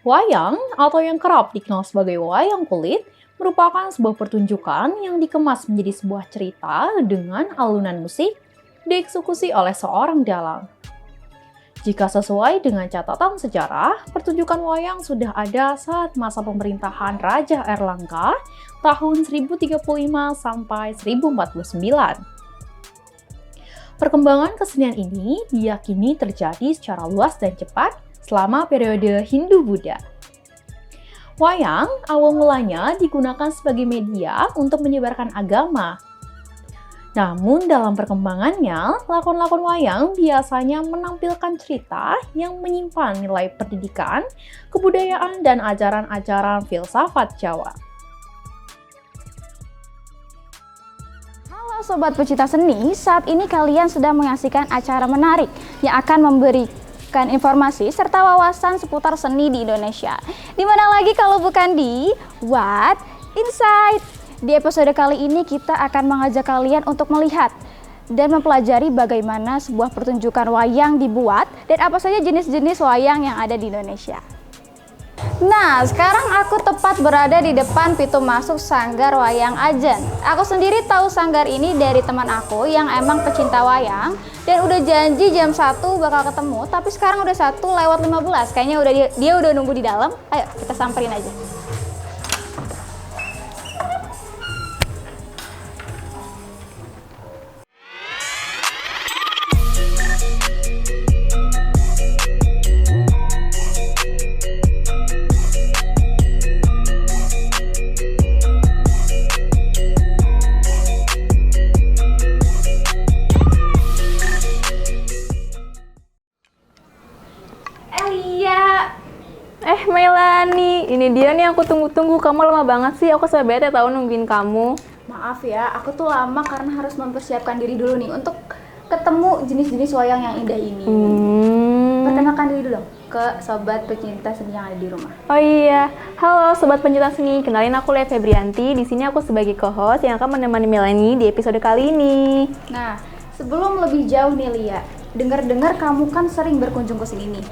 Wayang, atau yang kerap dikenal sebagai wayang kulit, merupakan sebuah pertunjukan yang dikemas menjadi sebuah cerita dengan alunan musik dieksekusi oleh seorang dalang. Jika sesuai dengan catatan sejarah, pertunjukan wayang sudah ada saat masa pemerintahan Raja Erlangga tahun 1035 sampai 1049. Perkembangan kesenian ini diyakini terjadi secara luas dan cepat selama periode Hindu-Buddha. Wayang awal mulanya digunakan sebagai media untuk menyebarkan agama. Namun dalam perkembangannya, lakon-lakon wayang biasanya menampilkan cerita yang menyimpan nilai pendidikan, kebudayaan, dan ajaran-ajaran filsafat Jawa. Halo Sobat Pecinta Seni, saat ini kalian sedang menyaksikan acara menarik yang akan memberikan informasi serta wawasan seputar seni di Indonesia. Di mana lagi kalau bukan di What Inside. Di episode kali ini kita akan mengajak kalian untuk melihat dan mempelajari bagaimana sebuah pertunjukan wayang dibuat dan apa saja jenis-jenis wayang yang ada di Indonesia. Nah, sekarang aku tepat berada di depan pintu masuk Sanggar Wayang Ajen. Aku sendiri tahu sanggar ini dari teman aku yang emang pecinta wayang dan udah janji jam 1 bakal ketemu, tapi sekarang udah 1:15. Kayaknya dia udah nunggu di dalam. Ayo kita samperin aja. Melani, ini dia nih aku tunggu-tunggu. Kamu lama banget sih, aku sampai bete tahu nungguin kamu. Maaf ya, aku tuh lama karena harus mempersiapkan diri dulu nih untuk ketemu jenis-jenis wayang yang indah ini. Perkenalkan diri dulu ke Sobat Pecinta Seni yang ada di rumah. Oh iya, halo Sobat Pecinta Seni, kenalin aku Lia Febrianti. Di sini aku sebagai co-host yang akan menemani Melani di episode kali ini. Nah, sebelum lebih jauh nih Lia, dengar-dengar kamu kan sering berkunjung ke sini nih.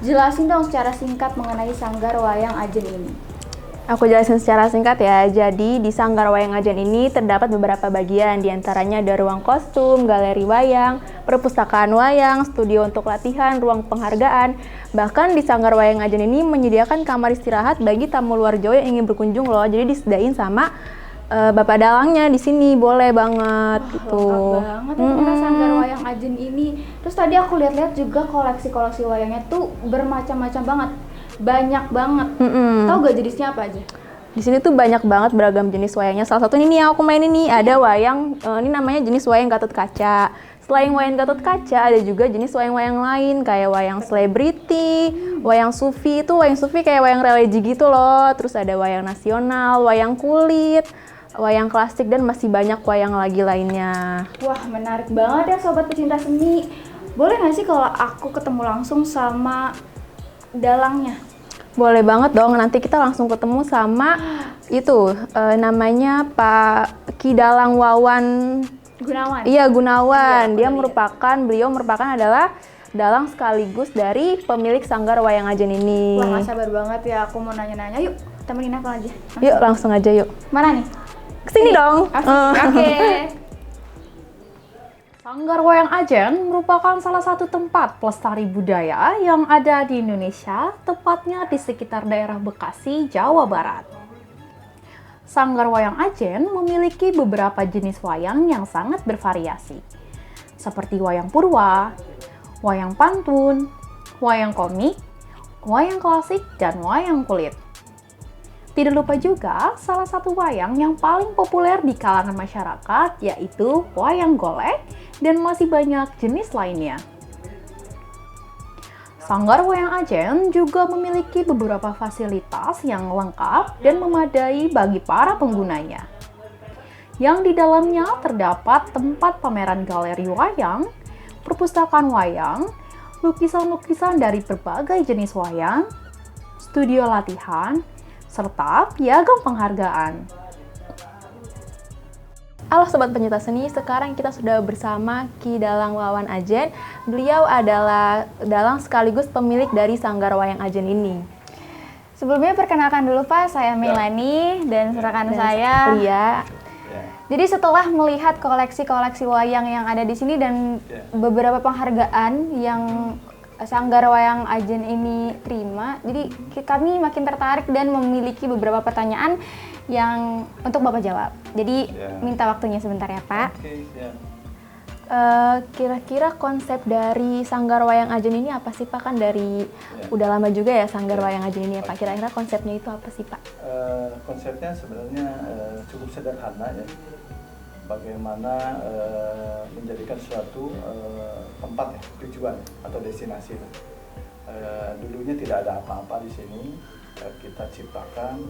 Jelasin dong secara singkat mengenai Sanggar Wayang Ajen ini. Aku jelasin secara singkat ya. Jadi di Sanggar Wayang Ajen ini terdapat beberapa bagian. Di antaranya ada ruang kostum, galeri wayang, perpustakaan wayang, studio untuk latihan, ruang penghargaan. Bahkan di Sanggar Wayang Ajen ini menyediakan kamar istirahat bagi tamu luar Jawa yang ingin berkunjung loh. Jadi disediain sama Bapak dalangnya di sini, boleh banget. Wah, gitu. lengkap banget ya Sanggar Wayang Ajen ini. Terus tadi aku lihat-lihat juga koleksi-koleksi wayangnya tuh bermacam-macam banget. Banyak banget. Tahu gak jenisnya apa aja? Di sini tuh banyak banget beragam jenis wayangnya. Salah satu ini yang aku main ini ada wayang, ini namanya jenis wayang Gatot Kaca. Selain wayang Gatot Kaca, ada juga jenis wayang-wayang lain kayak wayang selebriti, wayang sufi. Itu wayang sufi kayak wayang religi gitu loh. Terus ada wayang nasional, wayang kulit, wayang klasik, dan masih banyak wayang lagi lainnya. Wah, menarik banget ya Sobat Pecinta Seni. Boleh nggak sih kalau aku ketemu langsung sama dalangnya? Boleh banget dong, nanti kita langsung ketemu sama itu, namanya Pak Ki Dalang Wawan Gunawan? Iya, Gunawan. Iya, Beliau merupakan adalah dalang sekaligus dari pemilik Sanggar Wayang Ajen ini. Wah, gak sabar banget ya, aku mau nanya-nanya. Yuk, temenin aku aja. Yuk, langsung aja yuk. Mana nih? Kesini dong. Oke. Sanggar Wayang Ajen merupakan salah satu tempat pelestari budaya yang ada di Indonesia, tepatnya di sekitar daerah Bekasi, Jawa Barat. Sanggar Wayang Ajen memiliki beberapa jenis wayang yang sangat bervariasi, seperti wayang purwa, wayang pantun, wayang komik, wayang klasik, dan wayang kulit. Tidak lupa juga salah satu wayang yang paling populer di kalangan masyarakat yaitu wayang golek dan masih banyak jenis lainnya. Sanggar Wayang Ajen juga memiliki beberapa fasilitas yang lengkap dan memadai bagi para penggunanya. Yang di dalamnya terdapat tempat pameran galeri wayang, perpustakaan wayang, lukisan-lukisan dari berbagai jenis wayang, studio latihan, serta piagam penghargaan. Halo Sobat Pencinta Seni, sekarang kita sudah bersama Ki Dalang Wawan Ajen. Beliau adalah dalang sekaligus pemilik dari Sanggar Wayang Ajen ini. Sebelumnya perkenalkan dulu Pak, saya Melani dan rekan saya Lia. Jadi setelah melihat koleksi-koleksi wayang yang ada di sini dan beberapa penghargaan yang Sanggar Wayang Ajen ini terima, jadi kami makin tertarik dan memiliki beberapa pertanyaan yang untuk Bapak jawab. Jadi minta waktunya sebentar ya Pak. Kira-kira konsep dari Sanggar Wayang Ajen ini apa sih Pak? Kan dari udah lama juga ya Sanggar Wayang Ajen ini ya Pak. Kira-kira konsepnya itu apa sih Pak? Konsepnya sebenarnya cukup sederhana ya. Bagaimana menjadikan suatu tempat ya, tujuan atau destinasi. Dulunya tidak ada apa-apa di sini. Kita ciptakan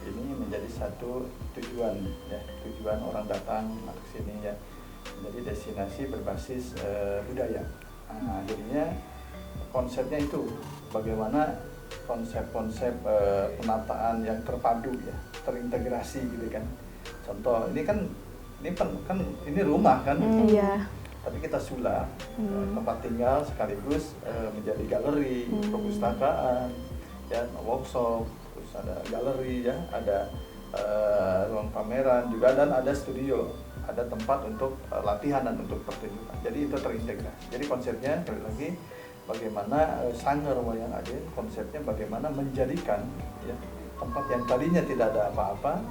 ini menjadi satu tujuan ya, tujuan orang datang ke sini ya. Jadi destinasi berbasis budaya. Jadinya konsepnya itu bagaimana konsep-konsep penataan yang terpadu ya, terintegrasi gitu kan. Contoh ini kan ini rumah kan. Iya. Tapi kita sulap tempat tinggal sekaligus menjadi galeri, perpustakaan, ya, workshop, terus ada galeri ya, ada ruang pameran juga dan ada studio. Ada tempat untuk latihan dan untuk pertunjukan. Jadi itu terintegrasi. Jadi konsepnya sekali lagi bagaimana Sanggar Wayang Ajen, konsepnya bagaimana menjadikan ya, tempat yang tadinya tidak ada apa-apa,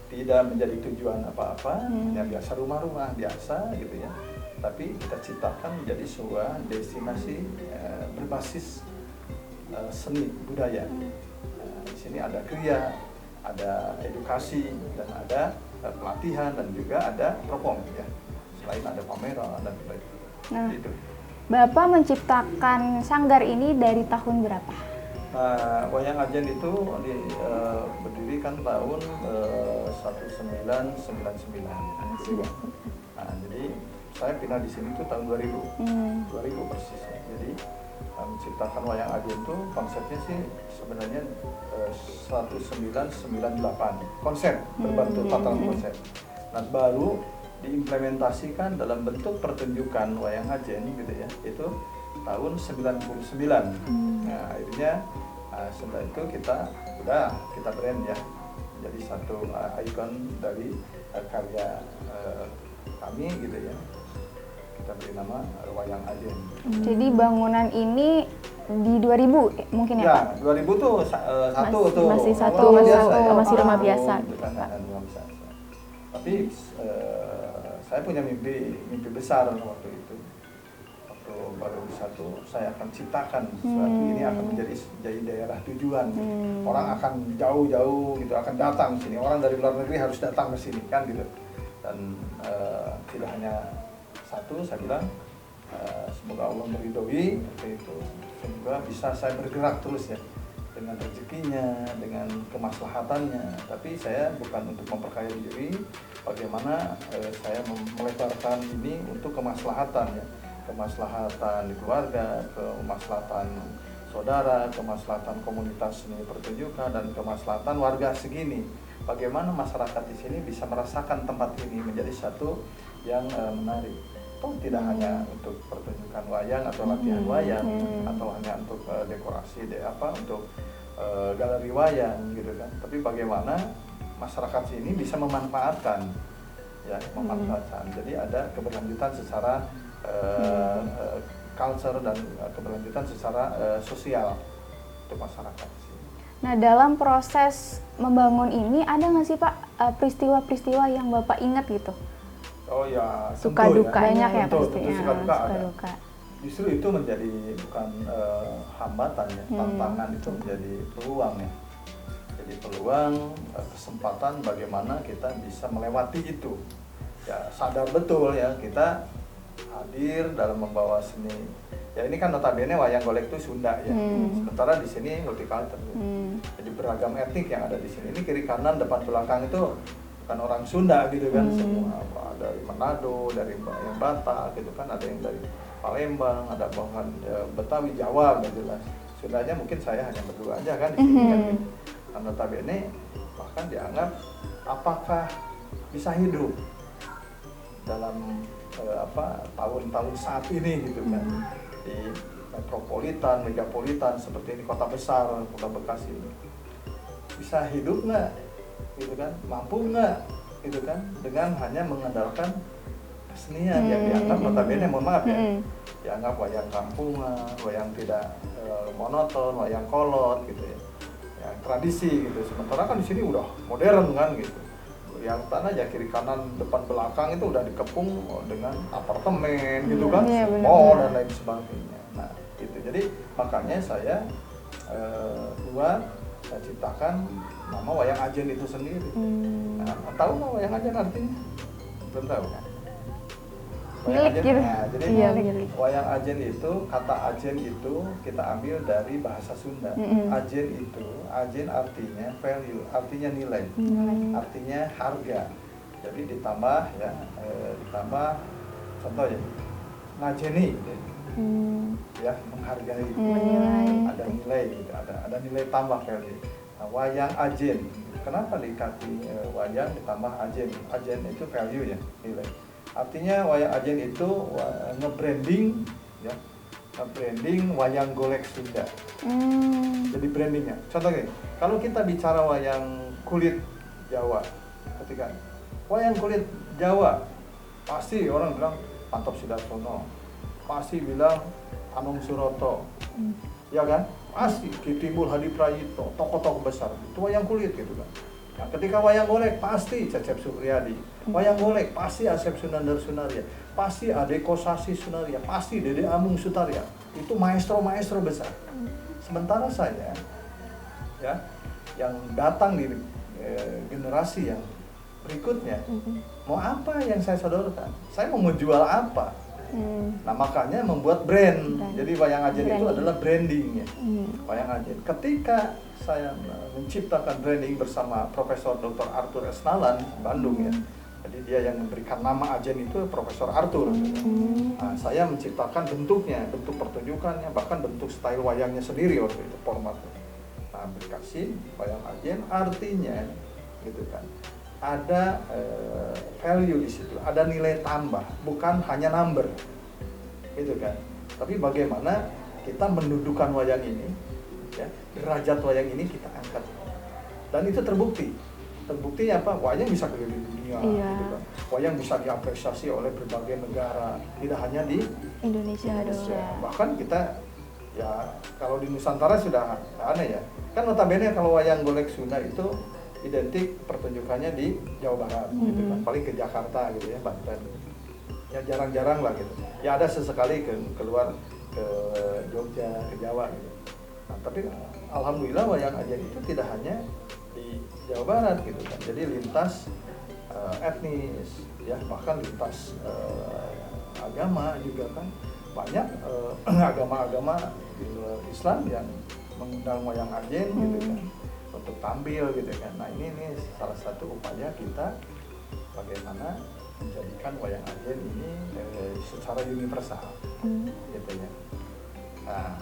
tidak menjadi tujuan apa-apa, yang biasa rumah-rumah biasa gitu ya. Tapi kita ciptakan menjadi sebuah destinasi berbasis seni budaya. Di sini ada kriya, ada edukasi dan ada pelatihan dan juga ada perform ya. Selain ada pameran dan sebagainya. Nah, gitu. Bapak menciptakan sanggar ini dari tahun berapa? Nah, Wayang Ajen itu berdiri kan tahun 1999. Nah, jadi saya pindah di sini tuh tahun 2000 persis ya. Jadi menciptakan Wayang Ajen itu konsepnya sih sebenarnya 1998 konsep berbentuk tataran konsep. Nah baru diimplementasikan dalam bentuk pertunjukan Wayang Ajen gitu ya, itu tahun 99. Nah akhirnya setelah itu kita brand ya, jadi satu ikon dari karya kami gitu ya. Kita beri nama Wayang Ajen. Jadi bangunan ini di 2000 mungkin ya Pak? 2000 tuh masih satu, masih rumah biasa. Rumah biasa. Tapi saya punya mimpi besar waktu itu. Waktu baru satu, saya akan ciptakan sesuatu ini akan jadi daerah tujuan. Orang akan jauh-jauh gitu akan datang sini. Orang dari luar negeri harus datang ke sini kan gitu. Dan tidak hanya satu, saya bilang semoga Allah meridhoi itu, semoga bisa saya bergerak terus ya dengan rezekinya, dengan kemaslahatannya. Tapi saya bukan untuk memperkaya diri, bagaimana saya melebarkan ini untuk kemaslahatan ya, kemaslahatan di keluarga, kemaslahatan saudara, kemaslahatan komunitas seni pertunjukan dan kemaslahatan warga segini. Bagaimana masyarakat di sini bisa merasakan tempat ini menjadi satu yang menarik. Tidak hanya untuk pertunjukan wayang atau latihan wayang atau hanya untuk dekorasi untuk galeri wayang gitu kan, tapi bagaimana masyarakat sini bisa memanfaatkan ya, jadi ada keberlanjutan secara culture dan keberlanjutan secara sosial untuk masyarakat sini. Nah dalam proses membangun ini ada nggak sih Pak peristiwa-peristiwa yang Bapak ingat gitu? Oh ya, suka dukanya banyak ya pastinya. Suka duka ada. Duka. Justru itu menjadi bukan hambatan ya, tantangan itu menjadi peluang ya. Jadi peluang, kesempatan bagaimana kita bisa melewati itu. Ya sadar betul ya kita hadir dalam membawa seni. Ya ini kan notabene wayang golek itu Sunda ya. Sementara di sini multicultural. Jadi beragam etnik yang ada di sini. Ini kiri kanan depan belakang itu bukan orang Sunda gitu kan, semua dari Manado, dari yang Batak gitu kan, ada yang dari Palembang, ada bahkan Betawi, Jawa nggak jelas. Sundanya mungkin saya hanya berdua aja kan di sini kan. Gitu. Nah, notabene bahkan dianggap apakah bisa hidup dalam tahun-tahun saat ini gitu kan, di metropolitan, megapolitan seperti ini, kota besar, kota Bekasi ini. bisa hidup nggak, gitu kan, mampu nggak, gitu kan, dengan hanya mengandalkan kesenian yang dianggap notabene, mohon maaf ya, dianggap wayang kampungan, wayang tidak monoton, wayang kolot gitu ya, yang tradisi gitu. Sementara kan di sini udah modern kan gitu. Yang tanah aja kiri kanan depan belakang itu udah dikepung dengan apartemen gitu kan, mall dan lain sebagainya. Nah itu jadi makanya saya saya ciptakan nama wayang ajen itu sendiri. Nah, tahu nggak wayang ajen artinya? Belum tahu kan? Milik gitu. Nah, jadi Iya, milik. wayang ajen itu, kata ajen itu kita ambil dari bahasa Sunda. Ajen artinya value, artinya nilai, artinya harga. Jadi ditambah ya, ditambah contoh ya, ngajeni, ya menghargai, ada nilai gitu, ada nilai tambah value. Nah, wayang ajen, kenapa dikasih wayang ditambah ajen? Ajen itu value ya, nilai. Artinya wayang ajen itu nge-branding ya, nge-branding wayang golek Sunda. Jadi brandingnya. Contohnya, kalau kita bicara wayang kulit Jawa, ketika wayang kulit Jawa, pasti orang bilang Pantop Sidarsono, pasti bilang Anung Suroto, ya kan? Pasti Timbul Hadi Prayitno, tokoh-tokoh besar. Itu wayang kulit gitu kan. Nah, ketika wayang golek pasti Cecep Supriyadi, wayang golek pasti Asep Sunandar Sunaria, pasti Ade Kosasi Sunaria, pasti Dede Amung Sutaria. Itu maestro-maestro besar. Sementara saya, ya, yang datang di generasi yang berikutnya, mau apa yang saya sodorkan? Saya mau menjual apa? Nah makanya membuat brand. Jadi wayang ajen itu adalah branding ya. Wayang ajen. Ketika saya menciptakan branding bersama Profesor Dr. Arthur S. Nalan Bandung ya. Jadi dia yang memberikan nama ajen itu Profesor Arthur. Nah, saya menciptakan bentuknya, bentuk pertunjukannya, bahkan bentuk style wayangnya sendiri waktu itu, formatnya. Nah, dikasih wayang ajen artinya gitu kan. Ada value di situ, ada nilai tambah, bukan hanya number, gitu kan. Tapi bagaimana kita mendudukan wayang ini, ya, derajat wayang ini kita angkat, dan itu terbukti. Terbuktinya apa? Wayang bisa keliling dunia, gitu kan. Wayang bisa diapresiasi oleh berbagai negara, tidak hanya di Indonesia. Bahkan kita, ya, kalau di Nusantara sudah aneh ya. Kan notabene kalau wayang golek Sunda itu identik pertunjukannya di Jawa Barat, gitu kan, paling ke Jakarta gitu ya, Banten, ya jarang-jarang lah gitu. Ya ada sesekali keluar ke Jogja, ke Jawa gitu. Nah, tapi alhamdulillah wayang ajen itu tidak hanya di Jawa Barat gitu kan, jadi lintas etnis, ya bahkan lintas agama juga kan, banyak agama-agama di luar Islam yang mengundang wayang ajen gitu kan, untuk tampil gitu kan. Nah ini salah satu upaya kita bagaimana menjadikan wayang ajen ini secara universal, gitu ya. Nah,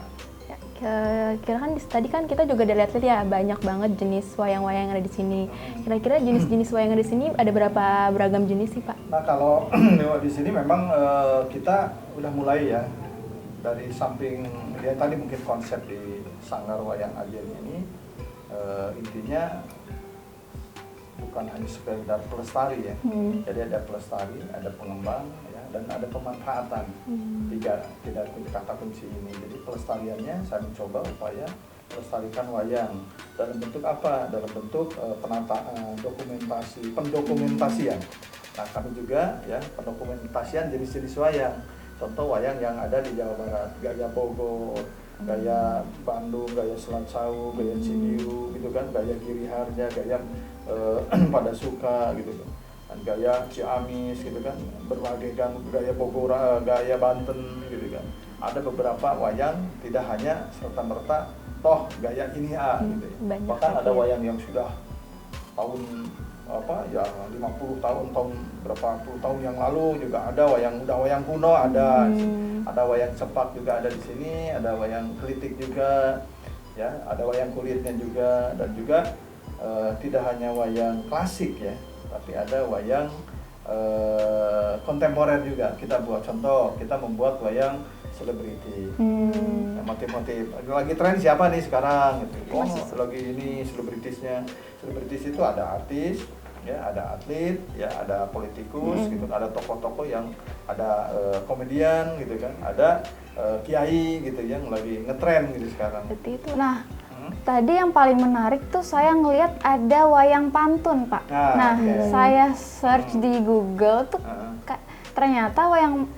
kira kan tadi kan kita juga udah lihat ya banyak banget jenis wayang-wayang yang ada di sini. Kira-kira jenis-jenis wayang yang ada di sini ada berapa beragam jenis sih Pak? Nah kalau di sini memang kita udah mulai ya, dari samping ya tadi mungkin konsep di Sanggar Wayang Ajen ini. Intinya bukan hanya sekedar pelestari ya, jadi ada pelestari, ada pengembang ya, dan ada pemanfaatan. Tiga kata kunci ini. Jadi pelestariannya saya mencoba upaya melestarikan wayang dalam bentuk apa? Dalam bentuk penataan, dokumentasi, pendokumentasian. Nah kami juga ya pendokumentasian jenis-jenis wayang. Contoh wayang yang ada di Jawa Barat, gaya Bogor, gaya Bandung, gaya Selat Sawu, gaya Cibiru gitu kan, gaya Giri Harja, gaya pada Suka gitu kan, dan gaya Ciamis gitu kan, berbagai kan, gaya Bogor, gaya Banten gitu kan. Ada beberapa wayang tidak hanya serta-merta toh gaya ini gitu ya. Bahkan ada wayang yang sudah tahun apa ya 50 tahun berapa puluh tahun yang lalu juga ada wayang, udah wayang kuno ada wayang cepak juga ada di sini, ada wayang kelitik juga ya, ada wayang kulitnya juga, dan juga tidak hanya wayang klasik ya, tapi ada wayang kontemporer juga kita buat. Contoh kita membuat wayang selebriti, motif motif. Lagi tren siapa nih sekarang? Gitu. Oh, lagi ini selebritisnya. Selebritis itu ada artis, ya, ada atlet, ya, ada politikus, gitu, ada tokoh-tokoh yang ada komedian, gitu kan, ada kiai, gitu, yang lagi ngetren gitu sekarang. Seperti itu. Nah, tadi yang paling menarik tuh saya ngelihat ada wayang pantun, Pak. Nah, saya search di Google tuh ternyata wayang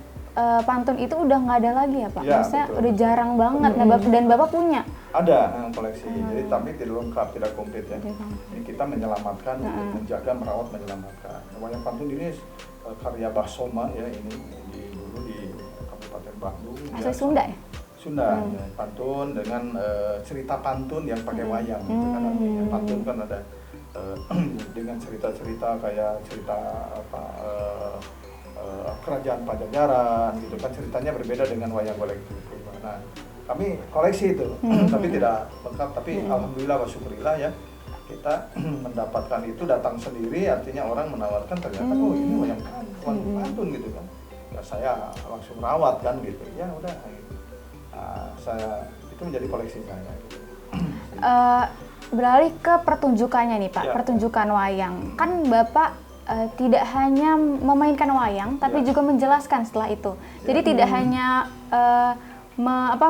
pantun itu udah nggak ada lagi ya, Pak? Ya, Maksudnya betul. udah jarang banget. Nah, dan Bapak punya? Ada koleksi, jadi tapi tidak lengkap, tidak komplit ya. Ini kita menyelamatkan, menjaga, merawat, menyelamatkan. Wayang pantun ini karya Bahsoma ya, ini dulu di Kabupaten Bandung. Asli Sunda ya? Sunda, ya, pantun dengan cerita pantun yang pakai wayang. Gitu kan, artinya pantun kan ada dengan cerita-cerita kayak cerita apa kerajaan Pajajaran, gitu kan, ceritanya berbeda dengan wayang golek itu. Nah, kami koleksi itu, tapi tidak lengkap. Tapi alhamdulillah wa syukurillah ya, kita mendapatkan itu datang sendiri, artinya orang menawarkan ternyata oh ini wayang pantun gitu kan. Ya saya langsung rawat kan gitu. Ya udah. Nah, saya itu menjadi koleksi saya. Gitu. Beralih ke pertunjukannya nih, Pak. Ya. Pertunjukan wayang. Kan Bapak tidak hanya memainkan wayang, tapi juga menjelaskan setelah itu. Jadi tidak hanya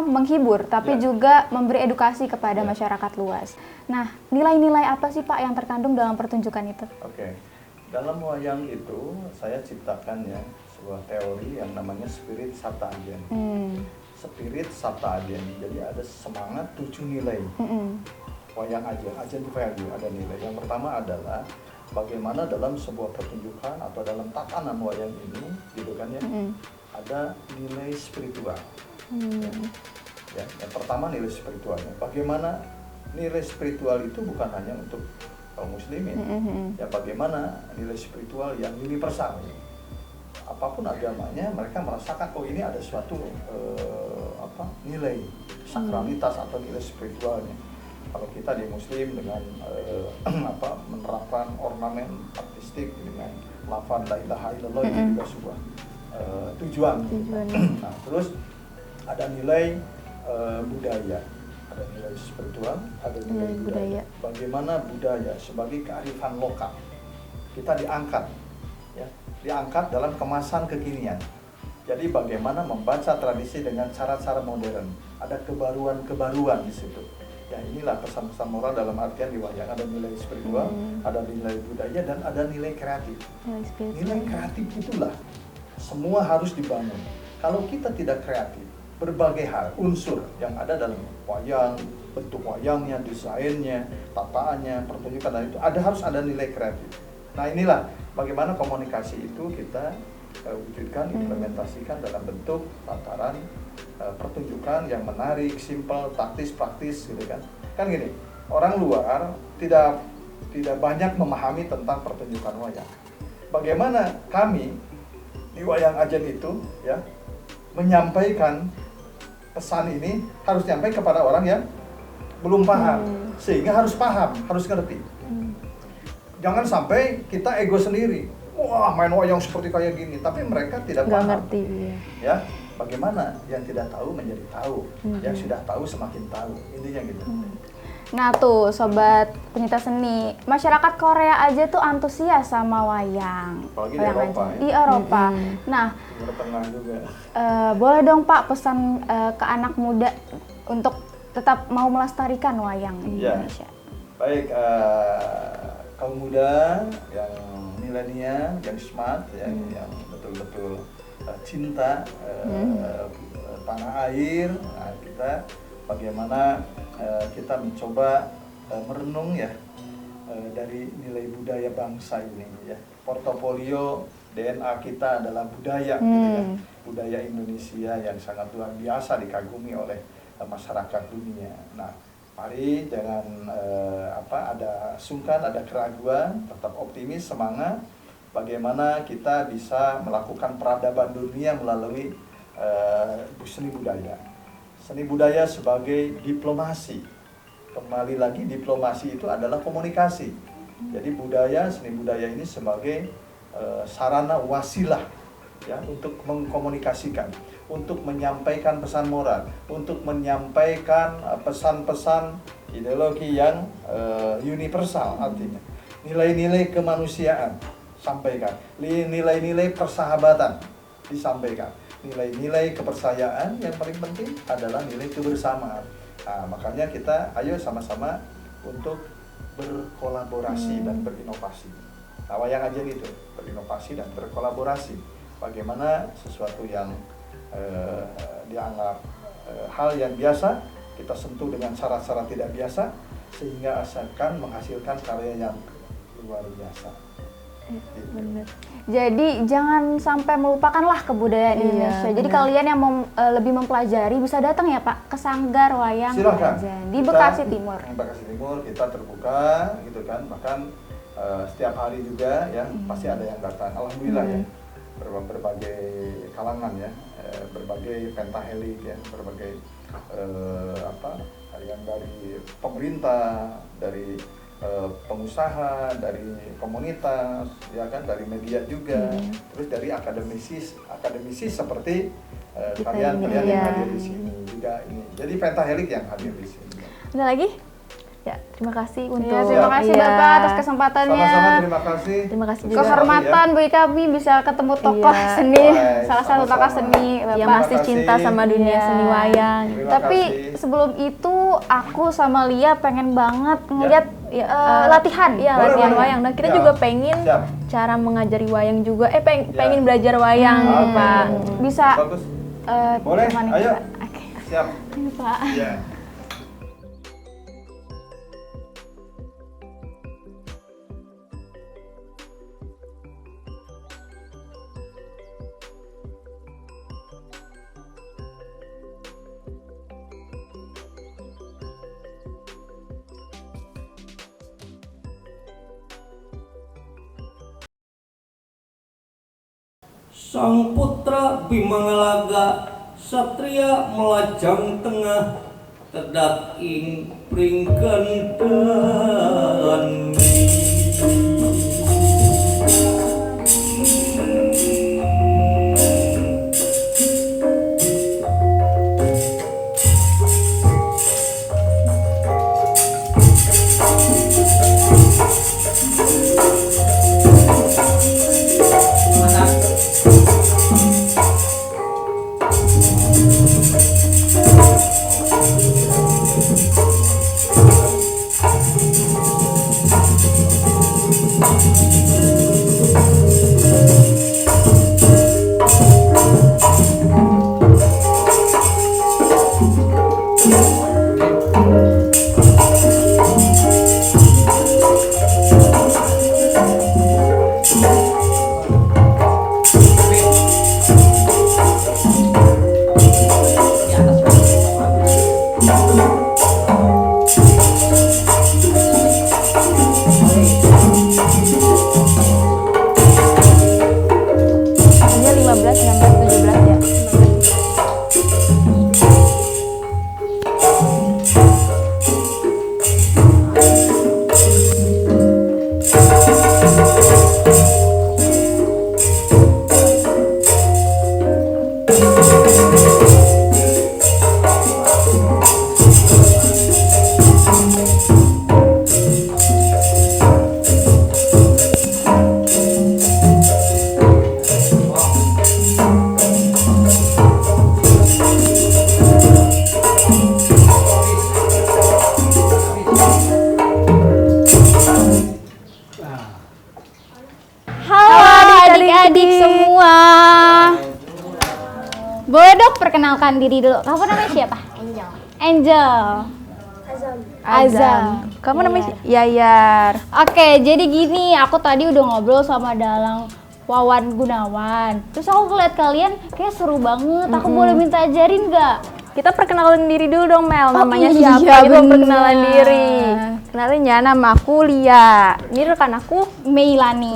menghibur, tapi juga memberi edukasi kepada masyarakat luas. Nah, nilai-nilai apa sih, Pak, yang terkandung dalam pertunjukan itu? Oke. Dalam wayang itu saya ciptakan ya sebuah teori yang namanya spirit sabta ajen. Spirit sabta ajen. Jadi ada semangat 7 nilai. Wayang ajen value, ada nilai. Yang pertama adalah bagaimana dalam sebuah pertunjukan atau dalam tatanan wayang ini, gitu kan ya, ada nilai spiritual. Ya, yang pertama nilai spiritualnya. Bagaimana nilai spiritual itu bukan hanya untuk kaum muslimin. Ya, bagaimana nilai spiritual yang universal. Apapun agamanya, mereka merasakan oh ini ada suatu nilai sakralitas atau nilai spiritualnya. Kalau kita di Muslim dengan menerapkan ornamen artistik dengan lafaz la ilaha illallah itu juga sebuah tujuan. Nah, terus ada nilai budaya, ada nilai spiritual, ada nilai budaya. Bagaimana budaya sebagai kearifan lokal kita diangkat, ya, diangkat dalam kemasan kekinian. Jadi bagaimana membaca tradisi dengan cara-cara modern, ada kebaruan-kebaruan di situ. Ya, inilah pesan-pesan moral dalam artian di wayang, ada nilai spiritual, ada nilai budaya, dan ada nilai kreatif. Nilai kreatif itulah semua harus dibangun. Kalau kita tidak kreatif, berbagai hal, unsur yang ada dalam wayang, bentuk wayangnya, desainnya, tataannya, pertunjukan itu harus ada nilai kreatif. Nah, inilah bagaimana komunikasi itu kita wujudkan, implementasikan dalam bentuk tataran pertunjukan yang menarik, simpel, taktis, praktis, gitu kan. Kan gini, orang luar tidak banyak memahami tentang pertunjukan wayang. Bagaimana kami di Wayang Ajen itu ya menyampaikan pesan ini harus nyampe kepada orang yang belum paham, sehingga harus paham, harus ngerti. Jangan sampai kita ego sendiri, wah main wayang seperti kayak gini, tapi mereka tidak paham. Ngerti, ya. Bagaimana yang tidak tahu menjadi tahu, yang sudah tahu semakin tahu, intinya gitu. Nah tuh sobat penyintas seni, masyarakat Korea aja tuh antusias sama wayang. Apalagi di Eropa, ya? Di Eropa. Nah, Timur Tengah juga. Boleh dong Pak pesan ke anak muda untuk tetap mau melestarikan wayang di Indonesia. Baik, kaum muda yang milenial, yang smart, yang betul-betul cinta tanah air. Nah, kita bagaimana kita mencoba merenung ya dari nilai budaya bangsa ini ya. Portofolio DNA kita adalah budaya gitu ya. Budaya Indonesia yang sangat luar biasa dikagumi oleh masyarakat dunia. Nah, mari jangan ada sungkan, ada keraguan, tetap optimis, semangat. Bagaimana kita bisa melakukan peradaban dunia melalui seni budaya. Seni budaya sebagai diplomasi. Kembali lagi, diplomasi itu adalah komunikasi. Jadi seni budaya ini sebagai sarana wasilah ya, untuk mengkomunikasikan, untuk menyampaikan pesan moral, untuk menyampaikan pesan-pesan ideologi yang universal, artinya nilai-nilai kemanusiaan sampaikan, nilai-nilai persahabatan disampaikan, nilai-nilai kepercayaan, yang paling penting adalah nilai kebersamaan. Nah, makanya kita ayo sama-sama untuk berkolaborasi dan berinovasi. Nah, wayang ajen itu berinovasi dan berkolaborasi. Bagaimana sesuatu yang dianggap hal yang biasa kita sentuh dengan cara-cara tidak biasa sehingga akan menghasilkan karya yang luar biasa. Bener. Jadi jangan sampai melupakanlah kebudayaan Indonesia. Jadi benar. kalian yang lebih mempelajari bisa datang ya Pak ke Sanggar Wayang Silakan. Ajen di Bekasi Timur. Bekasi Timur kita terbuka gitu kan, bahkan setiap hari juga ya pasti ada yang datang. Alhamdulillah ya, berbagai kalangan ya, berbagai pentahelik ya, berbagai yang dari pemerintah, dari pengusaha, dari komunitas, ya kan, dari media juga, terus dari akademisi seperti kalian yang hadir di sini juga ini. Jadi pentahelik yang hadir di sini. Ada lagi? Ya, terima kasih untuk Ya, terima kasih Bapak atas kesempatannya. Sama-sama, terima kasih. Terima kasih juga Kehormatan bagi kami bisa ketemu tokoh Iya. seni, Baik, salah satu tokoh sama-sama. seni yang Bapak. masih cinta sama dunia Iya. seni wayang. Terima Tapi kasih. sebelum itu aku sama Lia pengen banget ngeliat latihan. Iya, Boleh, latihan boleh. wayang. Dan kita Ya. juga pengen Siap. cara mengajari wayang juga. Ya. Pengen belajar wayang, Oke. Pak. Bisa Bagus. eh, Boleh, temani ayo. kita. Oke. Siap. Ini Pak. Ya. Sang putra Bimangalaga satria melajang tengah tedak ing pringken dan Hanya 15, 16, 17 ya. Halo adik-adik semua. Boleh dong perkenalkan diri dulu. Kamu namanya siapa? Angel. Azam. Kamu namanya Iya. Yayar. Oke, jadi gini, aku tadi udah ngobrol sama Dalang Wawan Gunawan. Terus aku ngeliat kalian kayak seru banget. Aku boleh minta ajarin nggak? Kita perkenalan diri dulu dong, Mel. Oh, Namanya iya, siapa? Itu bener. perkenalan diri. Kenalin ya, nama aku Lia. Ini rekan aku. Meilani.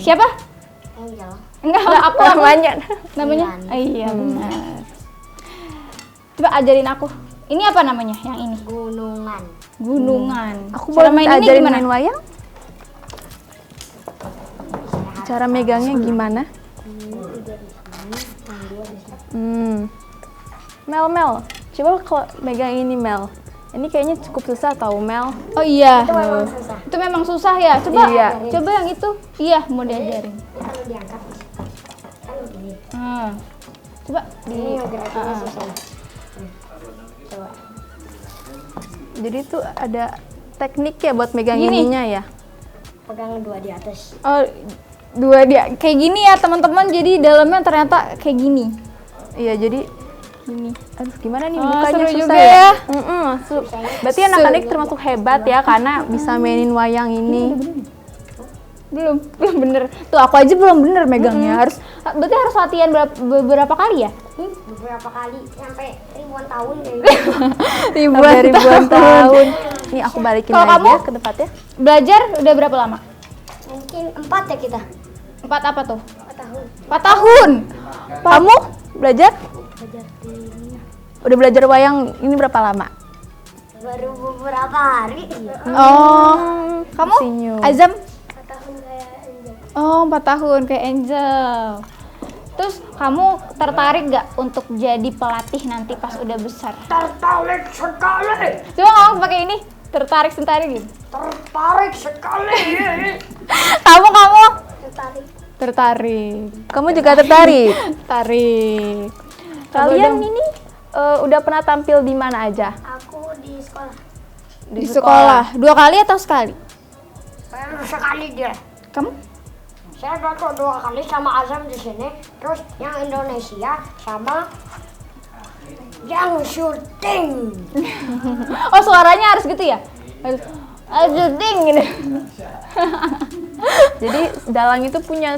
Siapa? Angel. Enggak, aku Namanya. namanya. Iya, benar. Coba ajarin aku. Ini apa namanya yang ini? Gunungan. Gunungan. Aku Cara boleh mainnya ajarin gimana? main wayang? Cara megangnya gimana? Mel, coba kalau megang ini Mel. Ini kayaknya cukup susah tahu Mel. Oh iya. Itu memang susah. Itu memang susah ya. Coba, Iya. coba yang itu. Iya, mau diajarin. Ini kalau diangkat kan begini. Coba Ini ngegerakinnya susah. Coba. Jadi tuh ada teknik ya buat megang Gini. ininya ya. Pegang dua di atas. Oh, dua dia kayak gini ya teman-teman. Jadi dalamnya ternyata kayak gini. Iya, jadi gini. Aduh, gimana nih Oh, bukanya seru susah juga ya? ya. Berarti anak-anak termasuk hebat ya karena bisa mainin wayang ini. Belum bener. Tuh aku aja belum bener megangnya. Berarti harus latihan beberapa kali ya? Beberapa kali sampai ribuan tahun kayaknya. Sampai ribuan tahun. Nih aku balikin Kalau lagi kamu? ya ke tempatnya. Belajar udah berapa lama? Mungkin 4 ya kita. 4 apa tuh? 4 tahun. 4 tahun. Kamu belajar? Belajar di Udah belajar wayang ini berapa lama? baru beberapa hari. Oh, kamu? masih new. Azam? 4 tahun kayak Angel. Oh, 4 tahun kayak Angel. Terus kamu tertarik gak untuk jadi pelatih nanti pas udah besar? Tertarik sekali. Coba ngomong pakai ini, tertarik gitu. Tertarik sekali. Kamu Tertarik. tertarik. Kamu juga tertarik? Tarik. Kalian ini udah pernah tampil di mana aja? Aku di sekolah. Di sekolah 2 kali atau sekali? Baru sekali dia. Kamu? Saya baru 2 kali sama Azam di sini. Terus yang Indonesia sama yang syuting. Oh, suaranya harus gitu ya? Harus syuting gitu. Jadi dalang itu punya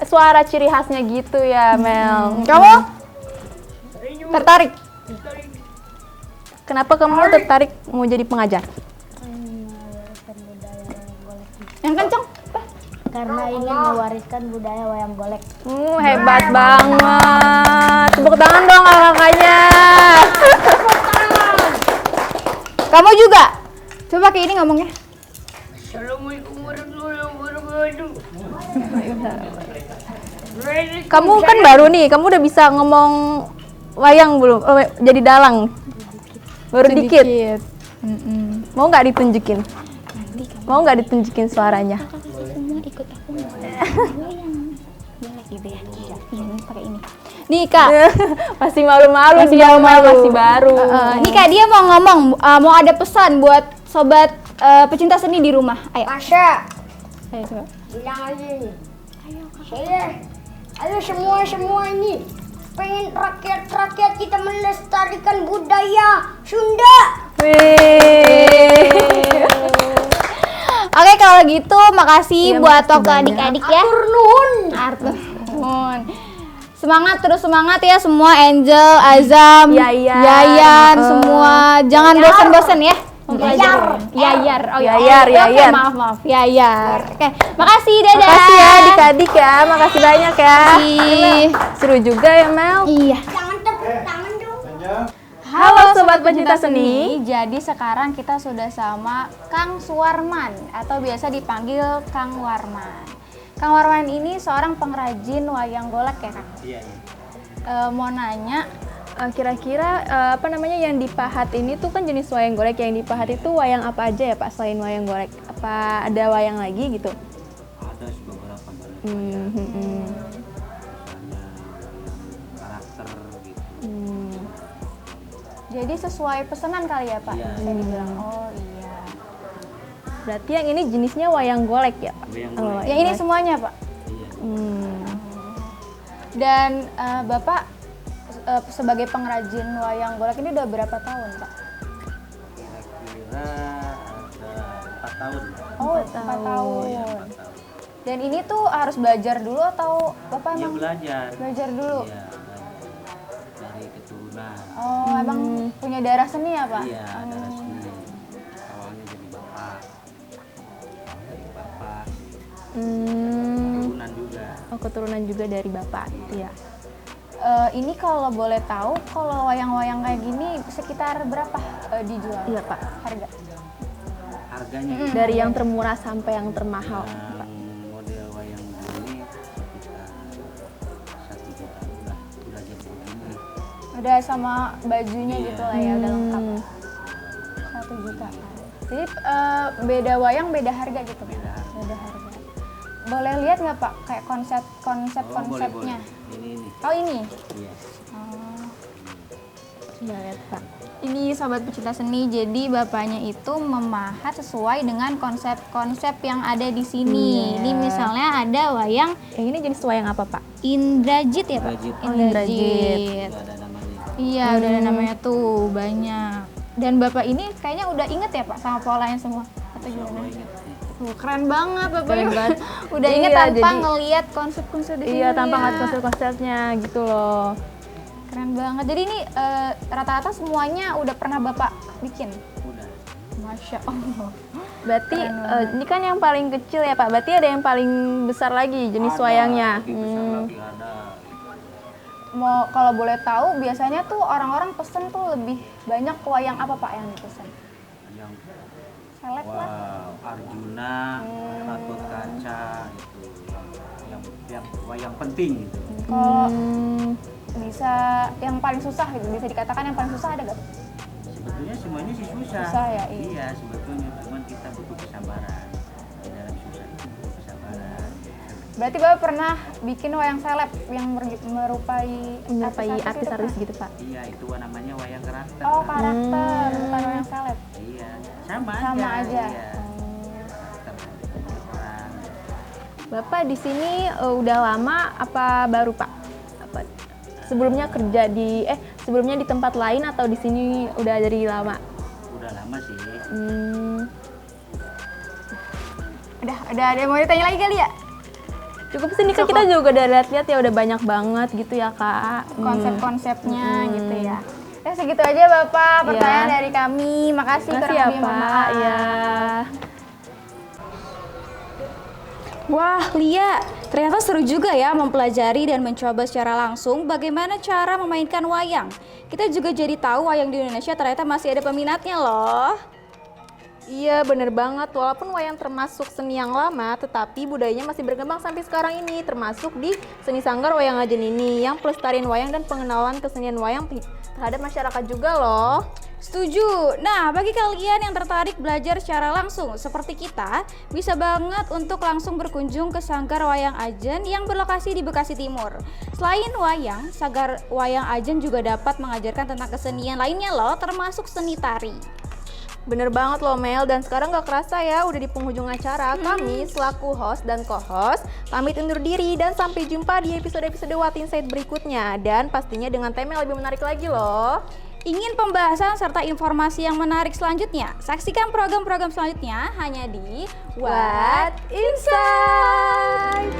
suara ciri khasnya gitu ya, Mel. Kamu tertarik? Kenapa kamu tertarik mau jadi pengajar? Yang kenceng? Karena ingin mewariskan budaya wayang golek. Hebat banget. Tepuk tangan dong kakaknya. Kamu juga? Coba kayak ini ngomongnya. Assalamualaikum warahmatullahi wabarakatuh. Kamu kan baru nih, kamu udah bisa ngomong wayang belum? Jadi dalang? Baru dikit. Mau nggak ditunjukin? Mau nggak ditunjukin suaranya? Semua ikut aku yang gitu ya. Iya, nih pakai ini. Nih Kak, Masih malu-malu Masih dia, Mel, malu-malu. masih baru. nih Kak dia mau ngomong, mau ada pesan buat sobat pecinta seni di rumah. Ayo. Masya, Ayo coba. bilang aja nih. Ayo semua ini pengen rakyat kita melestarikan budaya Sunda. Oke kalau gitu makasih Iya, buat makasih waktu banyak. adik-adik ya. Atur nuhun. Atur nuhun. Semangat terus semangat ya semua Angel, Azam, Yayan semua. Jangan bosan-bosan ya. Yayar. Yayar. Oh ya. Yayar, Oke, Yayar. maaf. Yayar. Oke, makasih dadah. Makasih ya adik-adik ya, makasih banyak ya. Makasih. Seru juga ya, Mel. Iya. Jangan tepuk tangan dong. Halo sobat pencinta seni. Jadi sekarang kita sudah sama Kang Suwarman atau biasa dipanggil Kang Warman. Kang Warman ini seorang pengrajin wayang golek ya Kang? Iya. Mau nanya, Kira-kira apa namanya yang dipahat ini tuh kan jenis wayang golek, yang dipahat itu wayang apa aja ya Pak selain wayang golek? Apa ada wayang lagi gitu? Ada beberapa Hmm. karakter gitu. jadi sesuai pesanan kali ya Pak? Iya. Bisa dibilang, oh iya. Berarti yang ini jenisnya wayang golek ya Pak? Wayang Oh, golek. Yang ini semuanya Pak? Iya. Dan Bapak sebagai pengrajin wayang golek ini udah berapa tahun Pak? Kira-kira ada 4 tahun. Oh, 4 tahun. Dan ini tuh harus belajar dulu atau Bapak Iya emang belajar. belajar dulu? Iya, dari keturunan. Oh, emang punya darah seni ya Pak? Iya, darah seni. Awalnya jadi bapak. Dari bapak, keturunan juga. Oh, keturunan juga dari bapak. Iya. Ini kalau boleh tahu, kalau wayang-wayang kayak gini sekitar berapa dijual? Iya Pak. Harga? Harganya Dari yang termurah sampai yang termahal. yang model wayang ini sekitar 1 juta udah jadi begini. Udah sama bajunya gitu lah ya, udah lengkap. 1 juta. Jadi beda wayang beda harga gitu. Beda. Beda harga. Boleh lihat nggak Pak kayak Boleh, konsepnya? boleh. Ini. Oh ini. Iya. Oh. Coba lihat Pak. Ini sobat pecinta seni, jadi bapaknya itu memahat sesuai dengan konsep-konsep yang ada di sini. Iya. Ini misalnya ada wayang Yang ini jenis wayang apa Pak? Indrajit ya Pak? Indrajit. Oh, Indrajit. Itu ada namanya. Iya, udah ada namanya tuh banyak. Dan bapak ini kayaknya udah inget ya Pak sama polanya semua? Atau Oh, gimana? ingat sih. Keren banget bapak. Keren banget. Udah inget Iya, tanpa jadi- ngelihat konsep-konsep di sini. Iya, tanpa ya. ngeliat konsep-konsepnya gitu loh. Keren banget. Jadi ini rata-rata semuanya udah pernah bapak bikin? Udah. Masya Allah. Berarti Keren banget. ini kan yang paling kecil ya Pak. Berarti ada yang paling besar lagi jenis Ada, wayangnya. lebih besar lagi ada. Mau kalau boleh tahu biasanya tuh orang-orang pesen tuh lebih banyak wayang apa Pak yang dipesan? Yang Seleb lah. Arjuna, Gatot Kaca itu yang wayang penting gitu. Kalau bisa yang paling susah gitu, bisa dikatakan yang paling susah ada nggak? Sebetulnya semuanya sih susah. Susah ya, iya. Iya, sebetulnya cuman kita butuh kesabaran. Di dalam susah itu butuh kesabaran. Berarti Bapak pernah bikin wayang seleb yang merupai Menyerupai artis-artis itu, gitu Pak. Iya, itu namanya wayang karakter. Pak? Oh, karakter, bukan wayang seleb. Iya, sama Sama aja. Iya. Karakter orang. Bapak di sini udah lama apa baru Pak? Apa sebelumnya kerja sebelumnya di tempat lain atau di sini udah dari lama? Udah lama sih. Udah ada yang mau ditanya lagi kali ya? Cukup sini kan kita juga udah lihat-lihat ya udah banyak banget gitu ya Kak. Konsep-konsepnya gitu ya. Segitu aja Bapak pertanyaan Iya. dari kami. Makasih Makasih kurang ya lebih, mohon Pak. maaf. Ya. Wah, Lia, ternyata seru juga ya mempelajari dan mencoba secara langsung bagaimana cara memainkan wayang. Kita juga jadi tahu wayang di Indonesia ternyata masih ada peminatnya loh. Iya bener banget, walaupun wayang termasuk seni yang lama, tetapi budayanya masih berkembang sampai sekarang ini, termasuk di seni Sanggar Wayang Ajen ini, yang pelestarian wayang dan pengenalan kesenian wayang terhadap masyarakat juga loh. Setuju. Nah, bagi kalian yang tertarik belajar secara langsung seperti kita, bisa banget untuk langsung berkunjung ke Sanggar Wayang Ajen yang berlokasi di Bekasi Timur. Selain wayang, Sanggar Wayang Ajen juga dapat mengajarkan tentang kesenian lainnya loh, termasuk seni tari. Bener banget loh Mel, dan sekarang gak kerasa ya udah di penghujung acara. Kami selaku host dan co-host pamit undur diri dan sampai jumpa di episode-episode What Inside berikutnya. Dan pastinya dengan tema yang lebih menarik lagi loh. Ingin pembahasan serta informasi yang menarik selanjutnya? Saksikan program-program selanjutnya hanya di What Inside?